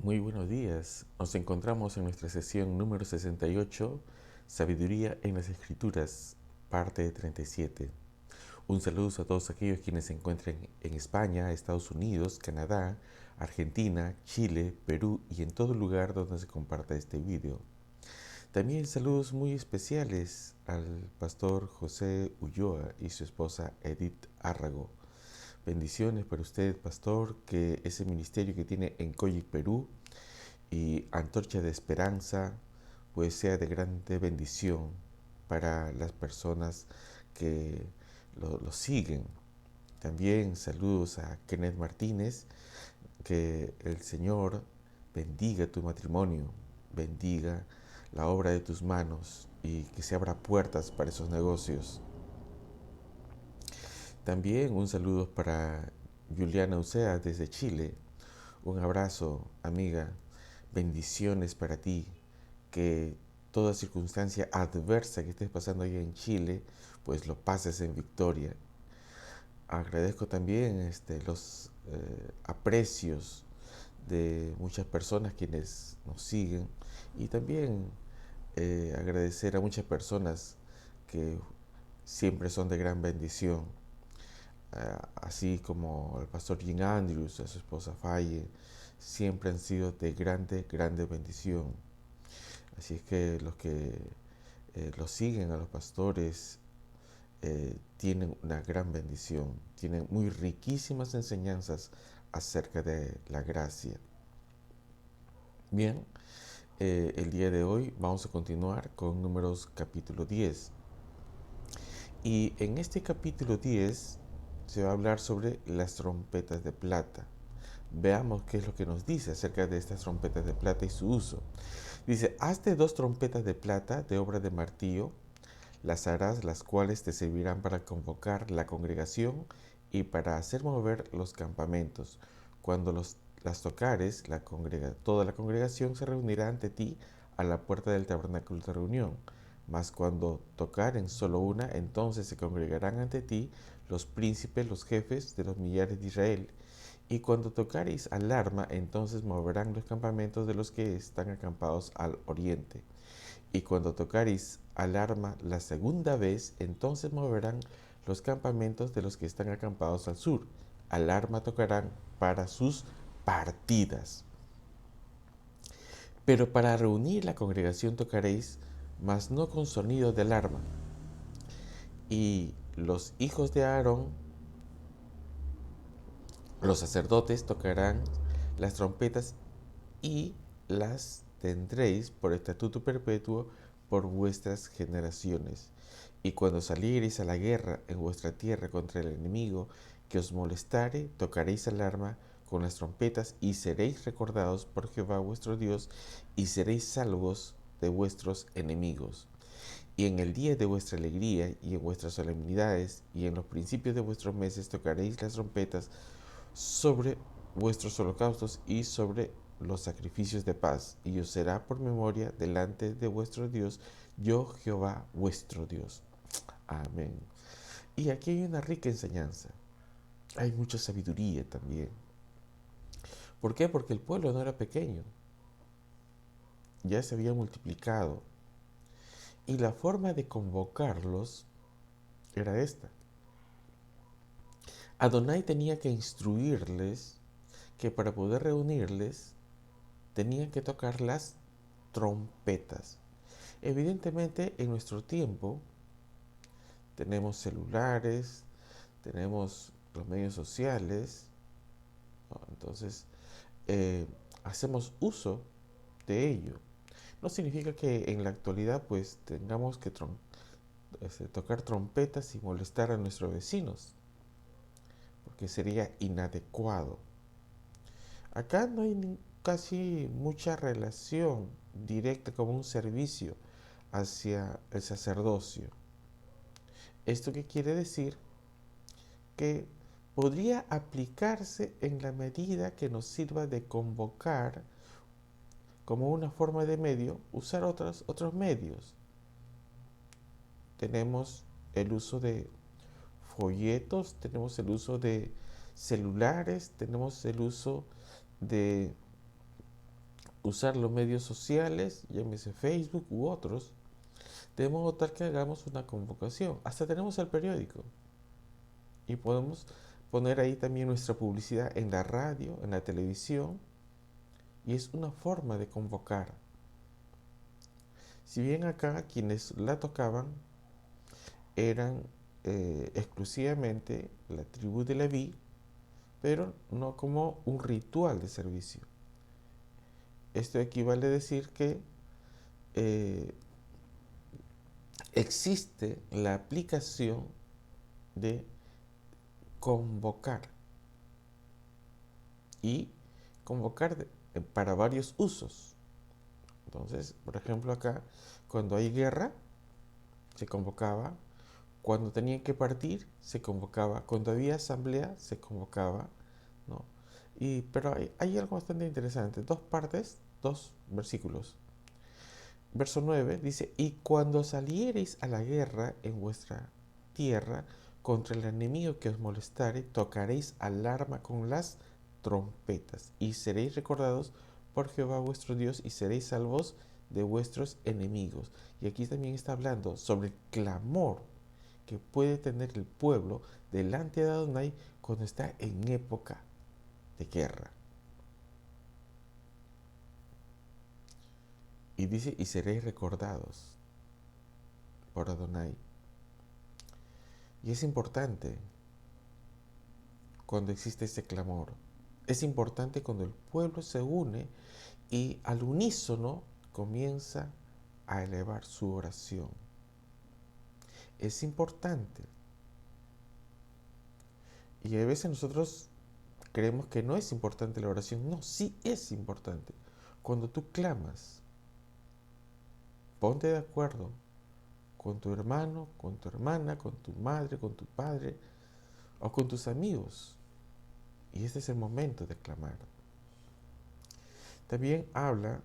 Muy buenos días. Nos encontramos en nuestra sesión número 68, Sabiduría en las Escrituras, parte 37. Un saludo a todos aquellos quienes se encuentren en España, Estados Unidos, Canadá, Argentina, Chile, Perú y en todo lugar donde se comparta este video. También saludos muy especiales al pastor José Ulloa y su esposa Edith Árrago. Bendiciones para usted, pastor, que ese ministerio que tiene en Coyic, Perú, y Antorcha de Esperanza, pues sea de grande bendición para las personas que lo siguen. También saludos a Kenneth Martínez, que el Señor bendiga tu matrimonio, bendiga la obra de tus manos y que se abra puertas para esos negocios. También un saludo para Juliana Ucea desde Chile. Un abrazo, amiga. Bendiciones para ti. Que toda circunstancia adversa que estés pasando allá en Chile, pues lo pases en victoria. Agradezco también los aprecios de muchas personas quienes nos siguen y también agradecer a muchas personas que siempre son de gran bendición, así como al pastor Jim Andrews, a su esposa Faye, siempre han sido de grande bendición. Así es que los que los siguen a los pastores tienen una gran bendición, tienen muy riquísimas enseñanzas acerca de la gracia. Bien, el día de hoy vamos a continuar con Números capítulo 10. Y en este capítulo 10 se va a hablar sobre las trompetas de plata. Veamos qué es lo que nos dice acerca de estas trompetas de plata y su uso. Dice, hazte 2 trompetas de plata de obra de martillo, las harás, las cuales te servirán para convocar la congregación y para hacer mover los campamentos. Cuando las tocares, toda la congregación se reunirá ante ti a la puerta del tabernáculo de reunión. Mas cuando tocaren solo una, entonces se congregarán ante ti los príncipes, los jefes de los millares de Israel. Y cuando tocareis alarma, entonces moverán los campamentos de los que están acampados al oriente. Y cuando tocareis alarma la segunda vez, entonces moverán los campamentos de los que están acampados al sur. Alarma tocarán para sus partidas. Pero para reunir la congregación tocaréis, mas no con sonido de alarma. Y los hijos de Aarón, los sacerdotes, tocarán las trompetas y las tendréis por estatuto perpetuo por vuestras generaciones. Y cuando saliereis a la guerra en vuestra tierra contra el enemigo que os molestare, tocaréis alarma con las trompetas y seréis recordados por Jehová vuestro Dios y seréis salvos de vuestros enemigos. Y en el día de vuestra alegría y en vuestras solemnidades y en los principios de vuestros meses tocaréis las trompetas sobre vuestros holocaustos y sobre los sacrificios de paz, y os será por memoria delante de vuestro Dios, yo Jehová vuestro Dios. Amén. Y aquí hay una rica enseñanza. Hay mucha sabiduría también. ¿Por qué? Porque el pueblo no era pequeño. Ya se había multiplicado. Y la forma de convocarlos era esta. Adonai tenía que instruirles que para poder reunirles tenían que tocar las trompetas. Evidentemente, en nuestro tiempo tenemos celulares, tenemos los medios sociales, ¿no? Entonces hacemos uso de ello. No significa que en la actualidad pues tengamos que tocar trompetas y molestar a nuestros vecinos, porque sería inadecuado. Acá no hay casi mucha relación directa como un servicio hacia el sacerdocio. ¿Esto qué quiere decir? Que podría aplicarse en la medida que nos sirva de convocar como una forma de medio, usar otros medios. Tenemos el uso de folletos, tenemos el uso de celulares, tenemos el uso de usar los medios sociales, llámese Facebook u otros, de modo tal que hagamos una convocación. Hasta tenemos el periódico y podemos poner ahí también nuestra publicidad en la radio, en la televisión, y es una forma de convocar. Si bien acá quienes la tocaban eran exclusivamente la tribu de Leví, pero no como un ritual de servicio. Esto equivale a decir que existe la aplicación de convocar y convocar para varios usos. Entonces, por ejemplo, acá, cuando hay guerra, se convocaba. Cuando tenían que partir, se convocaba. Cuando había asamblea, se convocaba, ¿no? Pero hay algo bastante interesante. Dos partes, dos versículos. Verso 9 dice, y cuando saliereis a la guerra en vuestra tierra contra el enemigo que os molestare, tocaréis alarma con las trompetas y seréis recordados por Jehová vuestro Dios y seréis salvos de vuestros enemigos. Y aquí también está hablando sobre el clamor que puede tener el pueblo delante de Adonai cuando está en época de guerra. Y dice, y seréis recordados por Adonai. Y es importante cuando existe ese clamor. Es importante cuando el pueblo se une y al unísono comienza a elevar su oración. Es importante. Y a veces nosotros creemos que no es importante la oración. No, sí es importante. Cuando tú clamas, ponte de acuerdo con tu hermano, con tu hermana, con tu madre, con tu padre o con tus amigos. Y este es el momento de clamar. También habla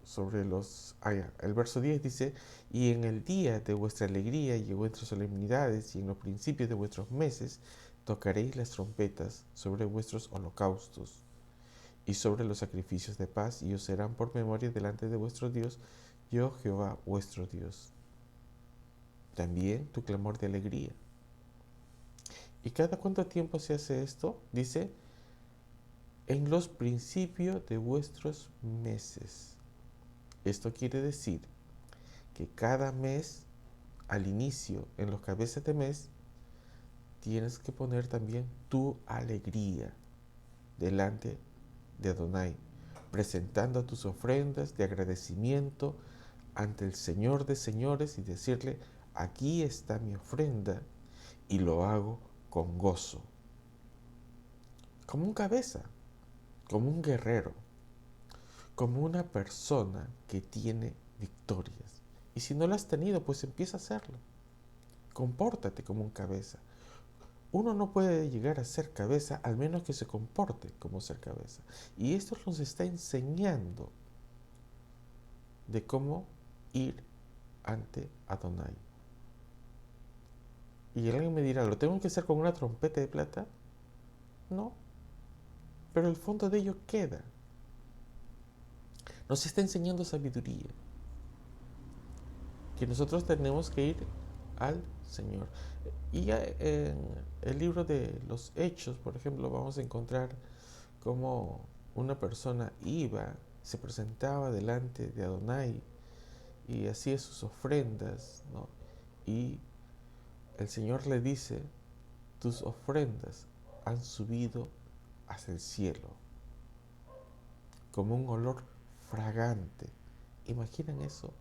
sobre el verso 10 dice, y en el día de vuestra alegría y en vuestras solemnidades y en los principios de vuestros meses, tocaréis las trompetas sobre vuestros holocaustos y sobre los sacrificios de paz, y os serán por memoria delante de vuestro Dios, yo Jehová vuestro Dios. También tu clamor de alegría. ¿Y cada cuánto tiempo se hace esto? Dice, en los principios de vuestros meses. Esto quiere decir que cada mes, al inicio, en los cabezas de mes, tienes que poner también tu alegría delante de Adonai, presentando tus ofrendas de agradecimiento ante el Señor de señores y decirle, aquí está mi ofrenda y lo hago con gozo. Como un cabeza, como un guerrero, como una persona que tiene victorias. Y si no lo has tenido, pues empieza a hacerlo. Compórtate como un cabeza. Uno no puede llegar a ser cabeza al menos que se comporte como ser cabeza. Y esto nos está enseñando de cómo ir ante Adonai. Y alguien me dirá, ¿lo tengo que hacer con una trompeta de plata? No. Pero el fondo de ello queda. Nos está enseñando sabiduría. Que nosotros tenemos que ir al Señor. Y ya en el libro de los Hechos, por ejemplo, vamos a encontrar cómo una persona iba, se presentaba delante de Adonai y hacía sus ofrendas, ¿no? Y el Señor le dice, tus ofrendas han subido hacia el cielo, como un olor fragante. ¿Imaginan eso?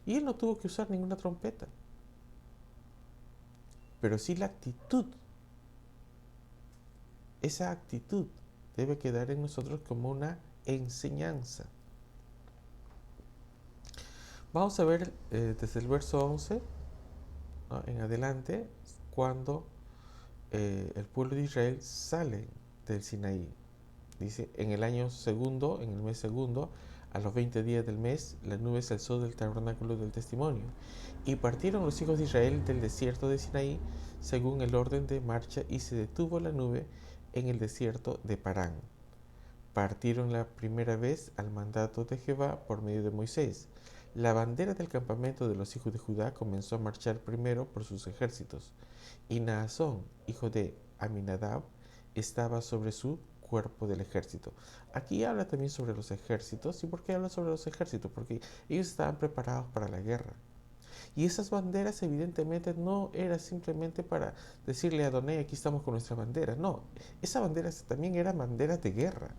Y él no tuvo que usar ninguna trompeta, pero sí la actitud. Esa actitud debe quedar en nosotros como una enseñanza. Vamos a ver desde el verso 11, ¿no?, en adelante, cuando el pueblo de Israel sale del Sinaí. Dice, en el año segundo, en el mes segundo, a los 20 días del mes, la nube se alzó del tabernáculo del testimonio. Y partieron los hijos de Israel del desierto de Sinaí, según el orden de marcha, y se detuvo la nube en el desierto de Parán. partieron la primera vez al mandato de Jehová por medio de Moisés. La bandera del campamento de los hijos de Judá comenzó a marchar primero por sus ejércitos, y Naasón, hijo de Aminadab, estaba sobre su cuerpo del ejército. Aquí habla también sobre los ejércitos. ¿Y por qué habla sobre los ejércitos? Porque ellos estaban preparados para la guerra. Y esas banderas evidentemente no era simplemente para decirle a Adonai, aquí estamos con nuestra bandera. No, esas banderas también eran banderas de guerra.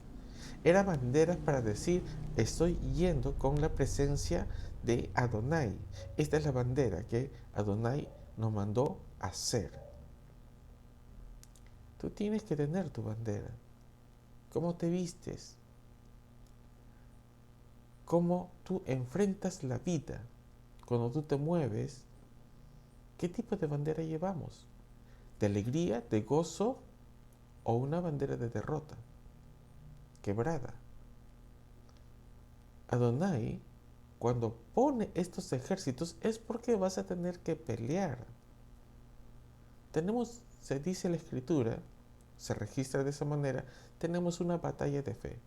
Eran banderas para decir, estoy yendo con la presencia de Adonai. Esta es la bandera que Adonai nos mandó a hacer. Tú tienes que tener tu bandera. ¿Cómo te vistes? ¿Cómo tú enfrentas la vida? Cuando tú te mueves, ¿qué tipo de bandera llevamos? ¿De alegría, de gozo o una bandera de derrota, quebrada? Adonai, cuando pone estos ejércitos, es porque vas a tener que pelear. Tenemos, se dice en la escritura, se registra de esa manera, tenemos una batalla de fe.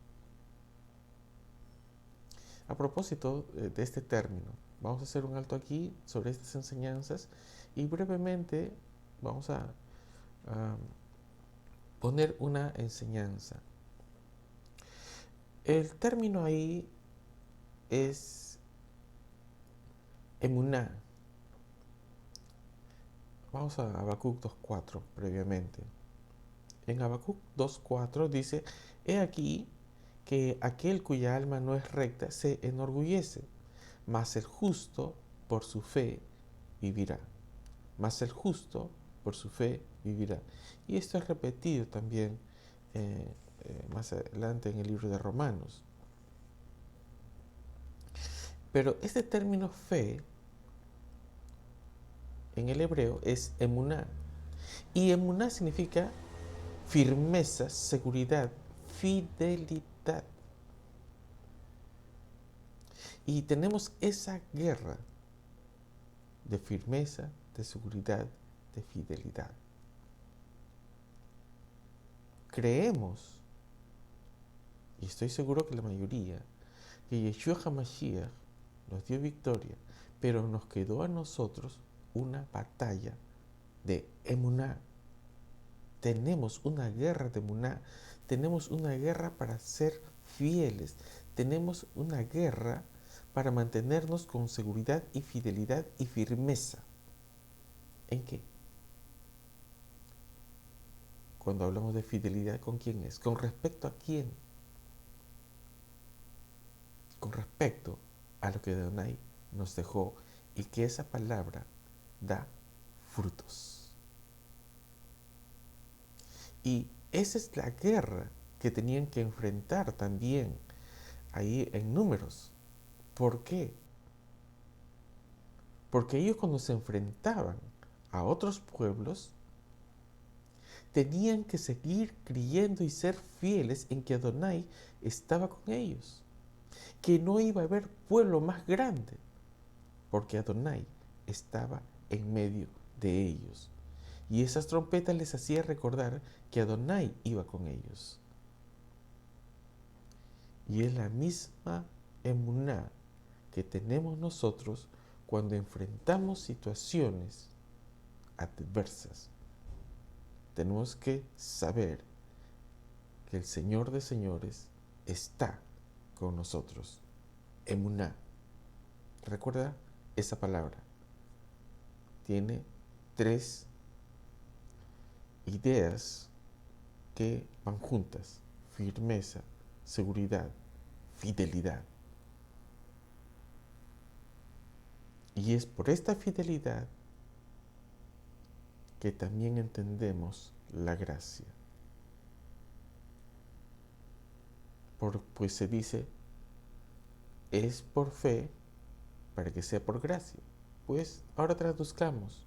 A propósito de este término, vamos a hacer un alto aquí sobre estas enseñanzas y brevemente vamos a poner una enseñanza. El término ahí es emuná. Vamos a Habacuc 2.4 previamente. En Habacuc 2.4 dice, he aquí que aquel cuya alma no es recta se enorgullece, mas el justo por su fe vivirá. Mas el justo por su fe vivirá. Y esto es repetido también más adelante en el libro de Romanos. Pero este término fe en el hebreo es emuná. Y emuná significa firmeza, seguridad, fidelidad. Y tenemos esa guerra de firmeza, de seguridad, de fidelidad. Creemos, y estoy seguro que la mayoría, que Yeshua HaMashiach nos dio victoria, pero nos quedó a nosotros una batalla de emuná. Tenemos una guerra de emuná, tenemos una guerra para ser fieles, tenemos una guerra para mantenernos con seguridad y fidelidad y firmeza. ¿En qué? Cuando hablamos de fidelidad, ¿con quién es? ¿Con respecto a quién? Con respecto a lo que Adonai nos dejó y que esa palabra da frutos. Y esa es la guerra que tenían que enfrentar también ahí en Números. ¿Por qué? Porque ellos cuando se enfrentaban a otros pueblos, tenían que seguir creyendo y ser fieles en que Adonai estaba con ellos. Que no iba a haber pueblo más grande, porque Adonai estaba en medio de ellos. Y esas trompetas les hacían recordar que Adonai iba con ellos. Y es la misma emuná que tenemos nosotros cuando enfrentamos situaciones adversas. Tenemos que saber que el Señor de señores está con nosotros. Emuná. Recuerda esa palabra. Tiene 3 ideas que van juntas: firmeza, seguridad, fidelidad. Y es por esta fidelidad que también entendemos la gracia. Pues se dice, es por fe para que sea por gracia. Pues ahora traduzcamos.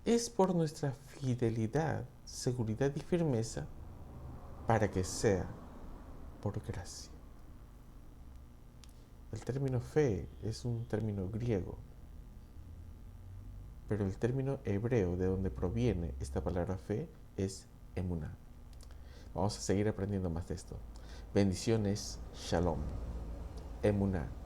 Es por nuestra fidelidad, seguridad y firmeza para que sea por gracia. El término fe es un término griego, pero el término hebreo de donde proviene esta palabra fe es emuná. Vamos a seguir aprendiendo más de esto. Bendiciones, Shalom, Emuná.